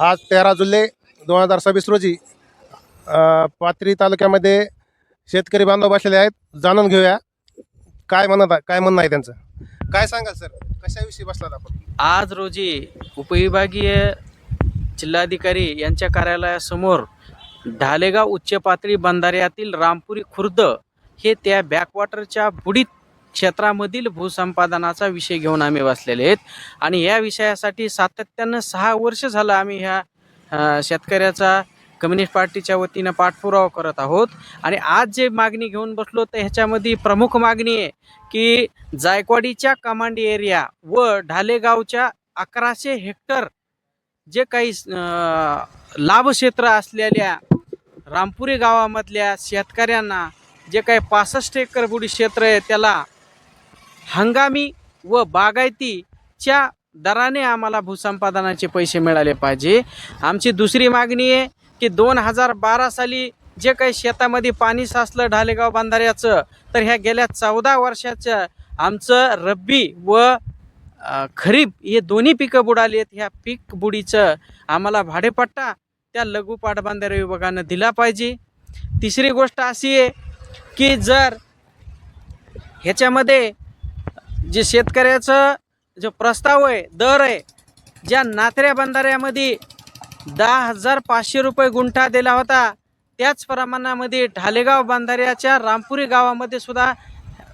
आज 13 जुलै 2026 रोजी पाथरी तालुक्यामध्ये शेतकरी बांधव बसलेले आहेत. जाणून घेऊया काय म्हणणं आहे त्यांचं. काय सांगाल सर, कशाविषयी बसलात आपण? आज रोजी उपविभागीय जिल्हाधिकारी यांच्या कार्यालयासमोर ढालेगाव उच्च पातळी बंधाऱ्यातील रामपुरी खुर्द हे त्या बॅकवॉटरच्या बुडीत क्षेत्रामधील भूसंपादनाचा विषय घेऊन आम्ही बसलेले आहेत. आणि या विषयासाठी सातत्यानं 6 वर्ष झालं आम्ही ह्या शेतकऱ्याचा कम्युनिस्ट पार्टीच्या वतीनं पाठपुरावा करत आहोत. आणि आज जे मागणी घेऊन बसलो तर ह्याच्यामध्ये प्रमुख मागणी आहे की जायकवाडीच्या कमांड एरिया व ढालेगावच्या 1100 हेक्टर जे काही लाभक्षेत्र असलेल्या रामपुरी गावामधल्या शेतकऱ्यांना जे काही 65 एकर बुडी क्षेत्र आहे त्याला हंगामी व बागायतीच्या दराने आम्हाला भूसंपादनाचे पैसे मिळाले पाहिजे. आमची दुसरी मागणी आहे की 2012 साली जे काही शेतामध्ये पाणी साचलं ढालेगाव बंधाऱ्याचं, तर ह्या गेल्या 14 वर्षाचं आमचं रब्बी व खरीप हे दोन्ही पिकं बुडाली आहेत. ह्या पीक बुडीचं आम्हाला भाडेपट्टा त्या लघु पाटबंधारे विभागानं दिला पाहिजे. तिसरी गोष्ट अशी आहे की जर ह्याच्यामध्ये जे शेतकऱ्याचं जो प्रस्ताव आहे, दर आहे, ज्या नात्र्या बंधाऱ्यामध्ये 10,500 रुपये गुंठा दिला होता, त्याच प्रमाणामध्ये ढालेगाव बंधाऱ्याच्या रामपुरी गावामध्ये सुद्धा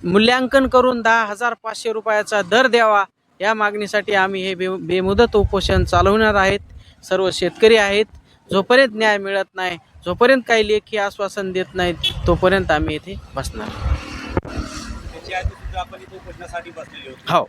मूल्यांकन करून 10,500 रुपयाचा दर द्यावा. या मागणीसाठी आम्ही हे बेमुदत उपोषण चालवणार आहेत. सर्व शेतकरी आहेत. जोपर्यंत न्याय मिळत नाही, जोपर्यंत काही लेखी आश्वासन देत नाहीत, तोपर्यंत आम्ही इथे बसणार. हो,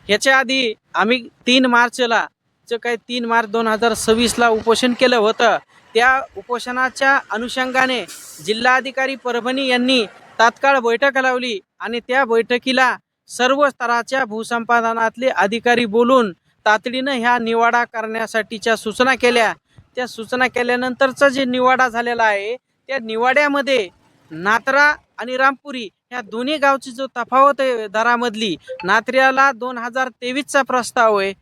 ह्याच्या आधी आम्ही 3 मार्चला जे काही 3 मार्च 2026ला उपोषण केलं होतं, त्या उपोषणाच्या अनुषंगाने जिल्हाधिकारी परभणी यांनी तात्काळ बैठक लावली आणि त्या बैठकीला सर्व स्तराच्या भूसंपादनातले अधिकारी बोलून तातडीनं ह्या निवाडा करण्यासाठीच्या सूचना केल्या. त्या सूचना केल्यानंतरचा जे निवाडा झालेला आहे, त्या निवाड्यामध्ये नात्रा आणि रामपुरी ह्या दोन्ही गावची जो तफावत आहे दरामधली, नात्र्याला 2023चा प्रस्ताव आहे,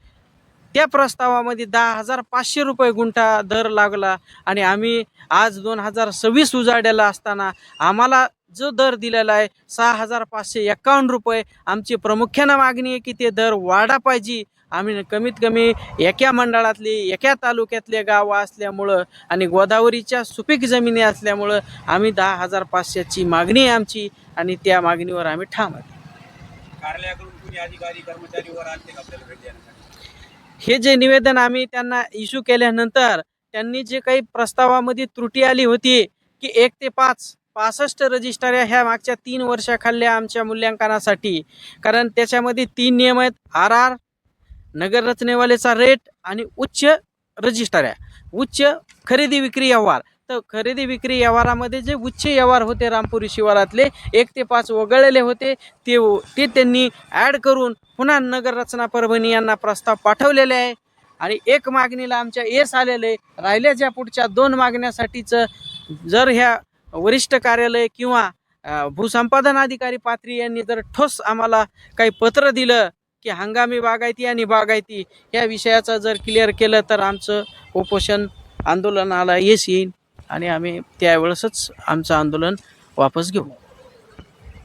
त्या प्रस्तावामध्ये 10,500 रुपये गुंठा दर लागला. आणि आम्ही आज 2026 उजाड्याला असताना आम्हाला जो दर दिलेला आहे 6,551 रुपये. आमची प्रामुख्यानं मागणी आहे की ते दर वाढा पाहिजे. आम्ही कमीत कमी एका मंडळातली एका तालुक्यातले गावं असल्यामुळं आणि गोदावरीच्या सुपीक जमिनी असल्यामुळं आम्ही 10,500ची मागणी आहे आमची, आणि त्या मागणीवर आम्ही ठाम आहोत. कार्यालयाकडून कुणी अधिकारी कर्मचारी वर आले का आपल्याला भेट देण्यासाठी? हे जे निवेदन आम्ही त्यांना इश्यू केल्यानंतर त्यांनी जे काही प्रस्तावामध्ये त्रुटी आली होती की 1 ते 5 65 रजिस्टऱ्या ह्या मागच्या 3 वर्षाखाल्या आमच्या मूल्यांकनासाठी, कारण त्याच्यामध्ये 3 नियम आहेत: RR, नगर रचनेवालेचा रेट आणि उच्च रजिस्टऱ्या, उच्च खरेदी विक्री व्यवहार. तर खरेदी विक्री व्यवहारामध्ये जे उच्च व्यवहार होते रामपुरी शिवारातले 1 ते 5 वगळलेले होते, ते त्यांनी ॲड करून पुन्हा नगर रचना परभणी यांना प्रस्ताव पाठवलेले आहे. आणि एक मागणीला आमच्या येस आलेलं आहे. राहिल्याच्या पुढच्या 2 मागण्यासाठीचं जर ह्या वरिष्ठ कार्यालय किंवा भूसंपादन अधिकारी पाथरी यांनी जर ठोस आम्हाला काही पत्र दिलं की हंगामी बागायती आणि बागायती या विषयाचं जर क्लिअर केलं, तर आमचं उपोषण आंदोलनाला यश येईल आणि आम्ही त्यावेळेसच आमचं आंदोलन वापस घेऊ.